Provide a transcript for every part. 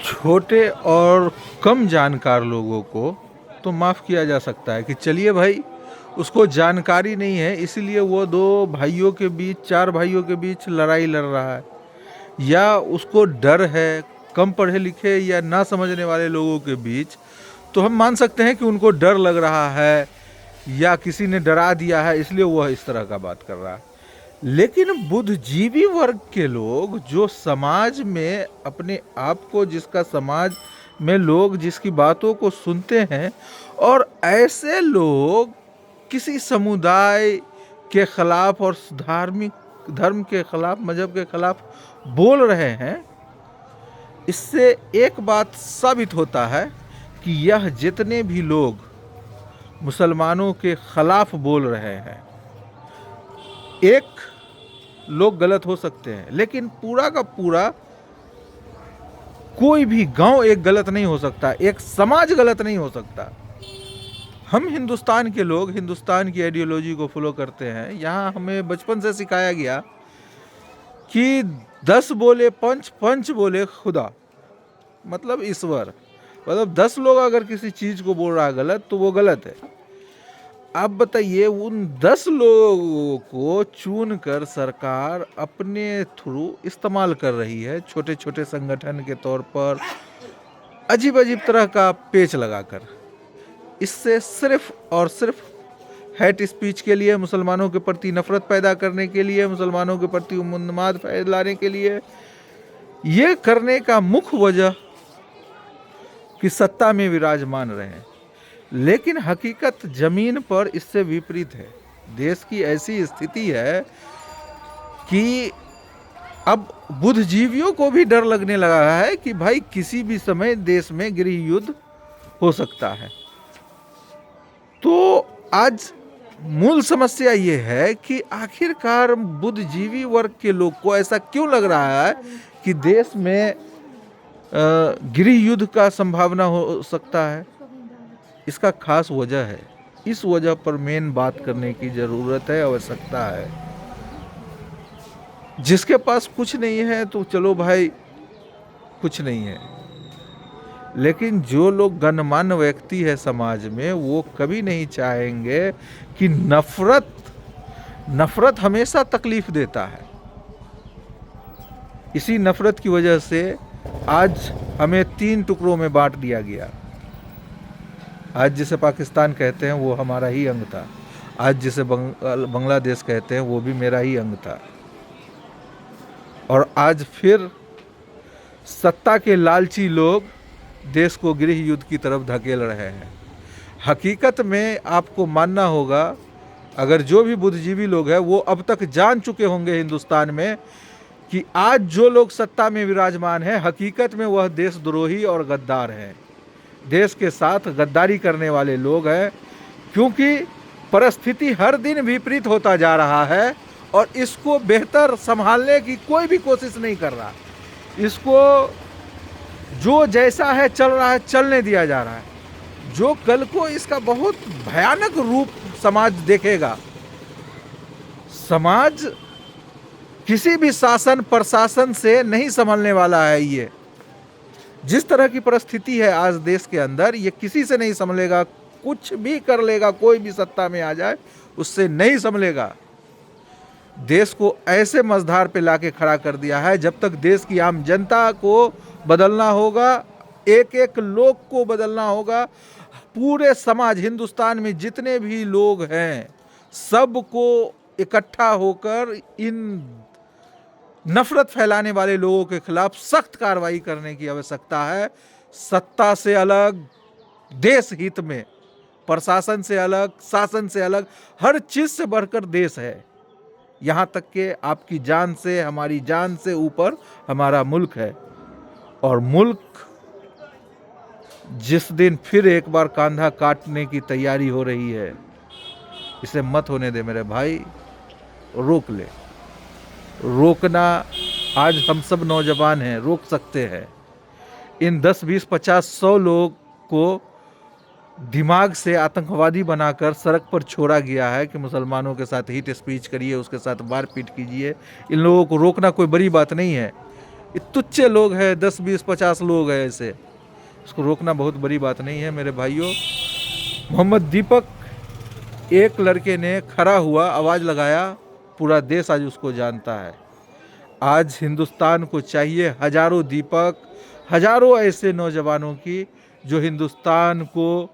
छोटे और कम जानकार लोगों को तो माफ़ किया जा सकता है कि चलिए भाई, उसको जानकारी नहीं है इसीलिए वो दो भाइयों के बीच, चार भाइयों के बीच लड़ाई लड़ रहा है, या उसको डर है कम पढ़े लिखे या ना समझने वाले लोगों के बीच, तो हम मान सकते हैं कि उनको डर लग रहा है या किसी ने डरा दिया है इसलिए वह इस तरह का बात कर रहा है। लेकिन बुद्धिजीवी वर्ग के लोग जो समाज में अपने आप को, जिसका समाज में लोग जिसकी बातों को सुनते हैं, और ऐसे लोग किसी समुदाय के खिलाफ और धार्मिक धर्म के खिलाफ, मजहब के खिलाफ बोल रहे हैं, इससे एक बात साबित होता है कि यह जितने भी लोग मुसलमानों के खिलाफ बोल रहे हैं, एक लोग गलत हो सकते हैं लेकिन पूरा का पूरा कोई भी गांव एक गलत नहीं हो सकता, एक समाज गलत नहीं हो सकता। हम हिंदुस्तान के लोग हिंदुस्तान की आइडियोलॉजी को फॉलो करते हैं। यहाँ हमें बचपन से सिखाया गया कि 10 बोले पंच, पंच बोले खुदा, मतलब ईश्वर। मतलब 10 लोग अगर किसी चीज को बोल रहा है गलत तो वो गलत है। आप बताइए, उन 10 लोगों को चुन कर सरकार अपने थ्रू इस्तेमाल कर रही है, छोटे छोटे संगठन के तौर पर अजीब अजीब तरह का पेच लगाकर। इससे सिर्फ और सिर्फ हेट स्पीच के लिए, मुसलमानों के प्रति नफरत पैदा करने के लिए, मुसलमानों के प्रति उन्माद फैलाने के लिए, ये करने का मुख्य वजह कि सत्ता में विराजमान रहे हैं। लेकिन हकीकत जमीन पर इससे विपरीत है। देश की ऐसी स्थिति है कि अब बुद्धिजीवियों को भी डर लगने लगा है कि भाई किसी भी समय देश में गृह युद्ध हो सकता है। तो आज मूल समस्या ये है कि आखिरकार बुद्धिजीवी वर्ग के लोग को ऐसा क्यों लग रहा है कि देश में गृह युद्ध का संभावना हो सकता है। इसका खास वजह है। इस वजह पर मेन बात करने की जरूरत है, आवश्यकता है। जिसके पास कुछ नहीं है तो चलो भाई कुछ नहीं है, लेकिन जो लोग गणमान्य व्यक्ति है समाज में, वो कभी नहीं चाहेंगे कि नफरत हमेशा तकलीफ देता है। इसी नफरत की वजह से आज हमें 3 टुकड़ों में बांट दिया गया। आज जिसे पाकिस्तान कहते हैं वो हमारा ही अंग था, आज जिसे बांग्लादेश कहते हैं वो भी मेरा ही अंग था, और आज फिर सत्ता के लालची लोग देश को गृह युद्ध की तरफ धकेल रहे हैं। हकीकत में आपको मानना होगा, अगर जो भी बुद्धिजीवी लोग हैं वो अब तक जान चुके होंगे हिंदुस्तान में कि आज जो लोग सत्ता में विराजमान हैं हकीकत में वह देशद्रोही और गद्दार हैं, देश के साथ गद्दारी करने वाले लोग हैं। क्योंकि परिस्थिति हर दिन विपरीत होता जा रहा है और इसको बेहतर संभालने की कोई भी कोशिश नहीं कर रहा। इसको जो जैसा है चल रहा है चलने दिया जा रहा है। जो कल को इसका बहुत भयानक रूप समाज देखेगा। समाज किसी भी शासन प्रशासन से नहीं संभलने वाला है। ये जिस तरह की परिस्थिति है आज देश के अंदर, ये किसी से नहीं संभलेगा। कुछ भी कर लेगा, कोई भी सत्ता में आ जाए, उससे नहीं संभलेगा। देश को ऐसे मझधार पे लाके खड़ा कर दिया है। जब तक देश की आम जनता को बदलना होगा, एक एक लोग को बदलना होगा, पूरे समाज, हिंदुस्तान में जितने भी लोग हैं सबको इकट्ठा होकर इन नफरत फैलाने वाले लोगों के खिलाफ सख्त कार्रवाई करने की आवश्यकता है। सत्ता से अलग, देश हित में, प्रशासन से अलग, शासन से अलग, हर चीज से बढ़कर देश है। यहाँ तक कि आपकी जान से, हमारी जान से ऊपर हमारा मुल्क है। और मुल्क जिस दिन फिर एक बार कांधा काटने की तैयारी हो रही है, इसे मत होने दे मेरे भाई, रोक ले। रोकना, आज हम सब नौजवान हैं, रोक सकते हैं। इन 10, 20, 50, 100 लोग को दिमाग से आतंकवादी बनाकर सड़क पर छोड़ा गया है कि मुसलमानों के साथ हीट स्पीच करिए, उसके साथ मारपीट कीजिए। इन लोगों को रोकना कोई बड़ी बात नहीं है। ये तुच्छ लोग हैं, 10 20 50 लोग हैं ऐसे। इसको रोकना बहुत बड़ी बात नहीं है मेरे भाइयों। मोहम्मद दीपक एक लड़के ने खड़ा हुआ, आवाज़ लगाया, पूरा देश आज उसको जानता है। आज हिंदुस्तान को चाहिए हजारों दीपक, हजारों ऐसे नौजवानों की जो हिंदुस्तान को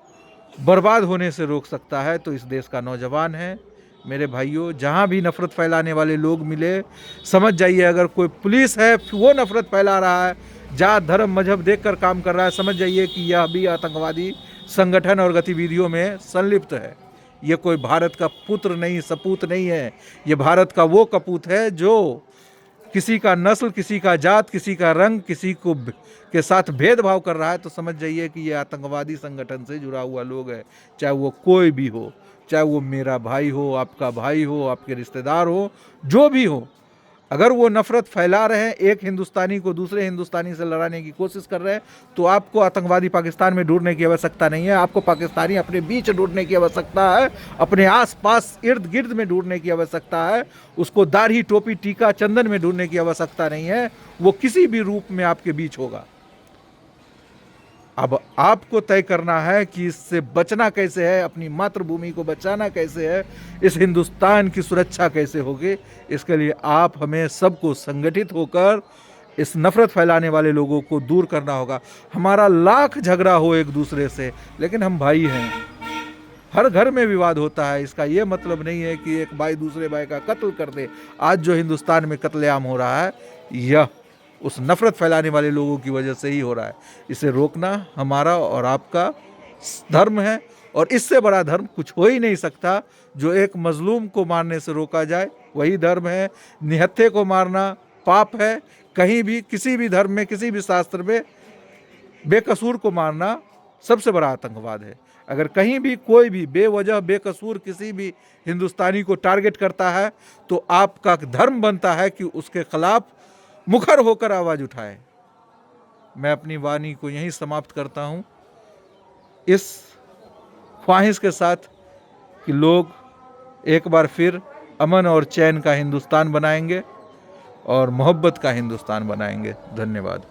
बर्बाद होने से रोक सकता है, तो इस देश का नौजवान है। मेरे भाइयों, जहाँ भी नफ़रत फैलाने वाले लोग मिले, समझ जाइए अगर कोई पुलिस है वो नफ़रत फैला रहा है, जात धर्म मजहब देखकर काम कर रहा है, समझ जाइए कि यह भी आतंकवादी संगठन और गतिविधियों में संलिप्त है। ये कोई भारत का पुत्र नहीं, सपूत नहीं है। ये भारत का वो कपूत है जो किसी का नस्ल, किसी का जात, किसी का रंग, किसी को के साथ भेदभाव कर रहा है, तो समझ जाइए कि ये आतंकवादी संगठन से जुड़ा हुआ लोग है। चाहे वो कोई भी हो, चाहे वो मेरा भाई हो, आपका भाई हो, आपके रिश्तेदार हो, जो भी हो, अगर वो नफ़रत फैला रहे हैं, एक हिंदुस्तानी को दूसरे हिंदुस्तानी से लड़ाने की कोशिश कर रहे हैं, तो आपको आतंकवादी पाकिस्तान में ढूंढने की आवश्यकता नहीं है। आपको पाकिस्तानी अपने बीच ढूंढने की आवश्यकता है, अपने आसपास इर्द गिर्द में ढूंढने की आवश्यकता है। उसको दाढ़ी टोपी टीका चंदन में ढूंढने की आवश्यकता नहीं है। वो किसी भी रूप में आपके बीच होगा। अब आपको तय करना है कि इससे बचना कैसे है, अपनी मातृभूमि को बचाना कैसे है, इस हिंदुस्तान की सुरक्षा कैसे होगी। इसके लिए आप हमें सबको संगठित होकर इस नफ़रत फैलाने वाले लोगों को दूर करना होगा। हमारा लाख झगड़ा हो एक दूसरे से, लेकिन हम भाई हैं। हर घर में विवाद होता है, इसका ये मतलब नहीं है कि एक भाई दूसरे भाई का कत्ल कर दे। आज जो हिंदुस्तान में कत्लेआम हो रहा है, यह उस नफ़रत फैलाने वाले लोगों की वजह से ही हो रहा है। इसे रोकना हमारा और आपका धर्म है, और इससे बड़ा धर्म कुछ हो ही नहीं सकता। जो एक मजलूम को मारने से रोका जाए, वही धर्म है। निहत्थे को मारना पाप है। कहीं भी, किसी भी धर्म में, किसी भी शास्त्र में बेकसूर को मारना सबसे बड़ा आतंकवाद है। अगर कहीं भी कोई भी बेवजह बेकसूर किसी भी हिंदुस्तानी को टारगेट करता है, तो आपका धर्म बनता है कि उसके खिलाफ मुखर होकर आवाज़ उठाए। मैं अपनी वाणी को यहीं समाप्त करता हूँ, इस ख्वाहिश के साथ कि लोग एक बार फिर अमन और चैन का हिंदुस्तान बनाएंगे और मोहब्बत का हिंदुस्तान बनाएंगे। धन्यवाद।